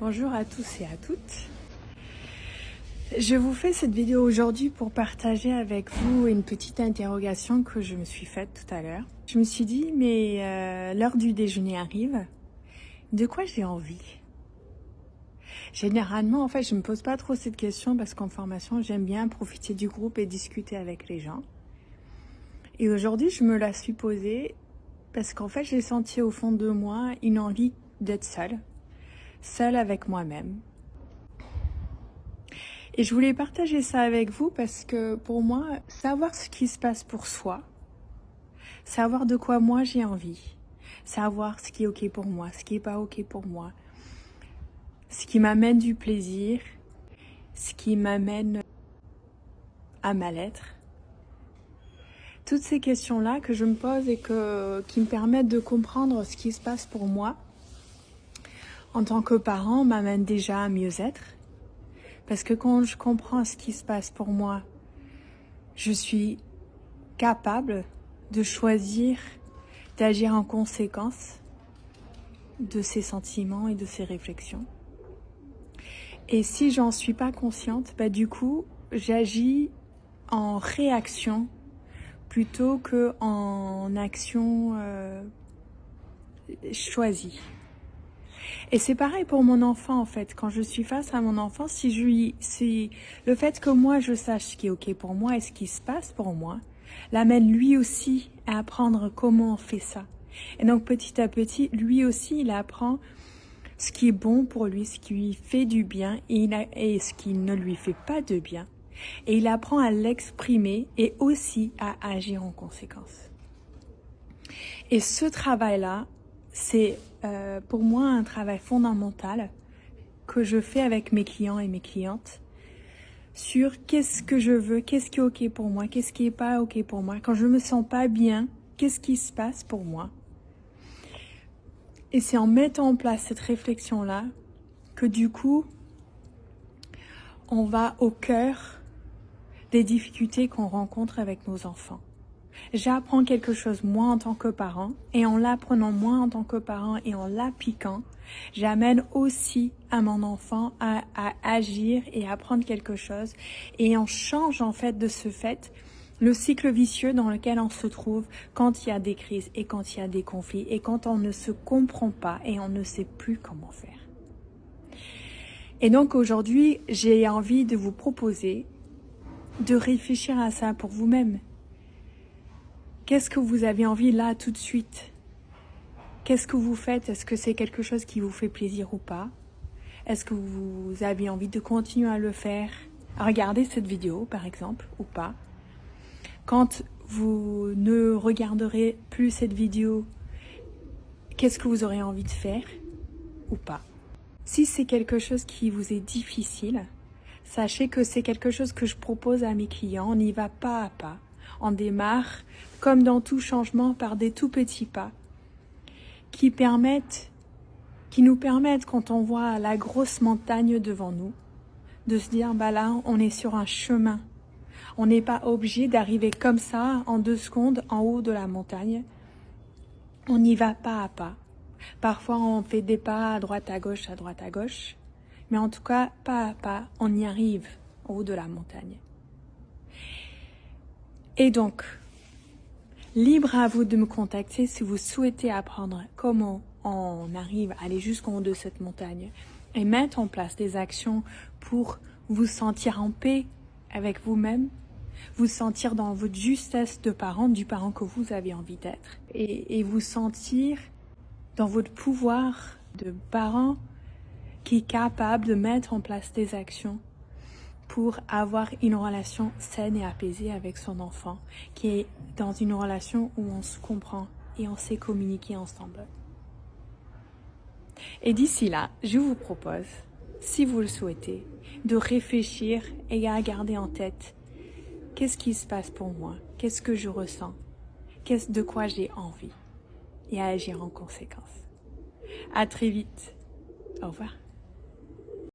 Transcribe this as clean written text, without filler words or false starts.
Bonjour à tous et à toutes. Je vous fais cette vidéo aujourd'hui pour partager avec vous une petite interrogation que je me suis faite tout à l'heure. Je me suis dit, mais l'heure du déjeuner arrive, de quoi j'ai envie? Généralement, en fait, je me pose pas trop cette question parce qu'en formation, j'aime bien profiter du groupe et discuter avec les gens. Et aujourd'hui, je me la suis posée parce qu'en fait, j'ai senti au fond de moi une envie d'être seule avec moi-même. Et je voulais partager ça avec vous parce que pour moi, savoir ce qui se passe pour soi, savoir de quoi moi j'ai envie, savoir ce qui est ok pour moi, ce qui est pas ok pour moi, ce qui m'amène du plaisir, ce qui m'amène à mal-être. Toutes ces questions-là que je me pose et qui me permettent de comprendre ce qui se passe pour moi en tant que parent m'amènent déjà à mieux être. Parce que quand je comprends ce qui se passe pour moi, je suis capable de choisir, d'agir en conséquence de ces sentiments et de ces réflexions. Et si j'en suis pas consciente, du coup, j'agis en réaction plutôt que en action choisie. Et c'est pareil pour mon enfant en fait. Quand je suis face à mon enfant, si le fait que moi je sache ce qui est ok pour moi et ce qui se passe pour moi, l'amène lui aussi à apprendre comment on fait ça. Et donc petit à petit, lui aussi il apprend ce qui est bon pour lui, ce qui lui fait du bien et ce qui ne lui fait pas de bien. Et il apprend à l'exprimer et aussi à agir en conséquence. Et ce travail-là, c'est pour moi un travail fondamental que je fais avec mes clients et mes clientes sur qu'est-ce que je veux, qu'est-ce qui est ok pour moi, qu'est-ce qui est pas ok pour moi. Quand je me sens pas bien, qu'est-ce qui se passe pour moi? Et c'est en mettant en place cette réflexion-là que du coup, on va au cœur des difficultés qu'on rencontre avec nos enfants. J'apprends quelque chose moi en tant que parent et en l'apprenant moi en tant que parent et en l'appliquant, j'amène aussi à mon enfant à agir et à apprendre quelque chose et on change en fait de ce fait le cycle vicieux dans lequel on se trouve quand il y a des crises et quand il y a des conflits et quand on ne se comprend pas et on ne sait plus comment faire. Et donc aujourd'hui, j'ai envie de vous proposer de réfléchir à ça pour vous-même. Qu'est-ce que vous avez envie là tout de suite? Qu'est-ce que vous faites? Est-ce que c'est quelque chose qui vous fait plaisir ou pas? Est-ce que vous avez envie de continuer à le faire, à regarder cette vidéo par exemple ou pas? Quand vous ne regarderez plus cette vidéo, qu'est-ce que vous aurez envie de faire ou pas? Si c'est quelque chose qui vous est difficile, sachez que c'est quelque chose que je propose à mes clients. On y va pas à pas. On démarre, comme dans tout changement, par des tout petits pas qui nous permettent, quand on voit la grosse montagne devant nous, de se dire, là, on est sur un chemin. On n'est pas obligé d'arriver comme ça, en 2 secondes, en haut de la montagne. On y va pas à pas. Parfois, on fait des pas à droite, à gauche, mais en tout cas, pas à pas, on y arrive au haut de la montagne. Et donc, libre à vous de me contacter si vous souhaitez apprendre comment on arrive à aller jusqu'en haut de cette montagne et mettre en place des actions pour vous sentir en paix avec vous-même, vous sentir dans votre justesse de parent, du parent que vous avez envie d'être et vous sentir dans votre pouvoir de parent qui est capable de mettre en place des actions pour avoir une relation saine et apaisée avec son enfant, qui est dans une relation où on se comprend et on sait communiquer ensemble. Et d'ici là, je vous propose, si vous le souhaitez, de réfléchir et à garder en tête qu'est-ce qui se passe pour moi, qu'est-ce que je ressens, de quoi j'ai envie, et à agir en conséquence. À très vite. Au revoir.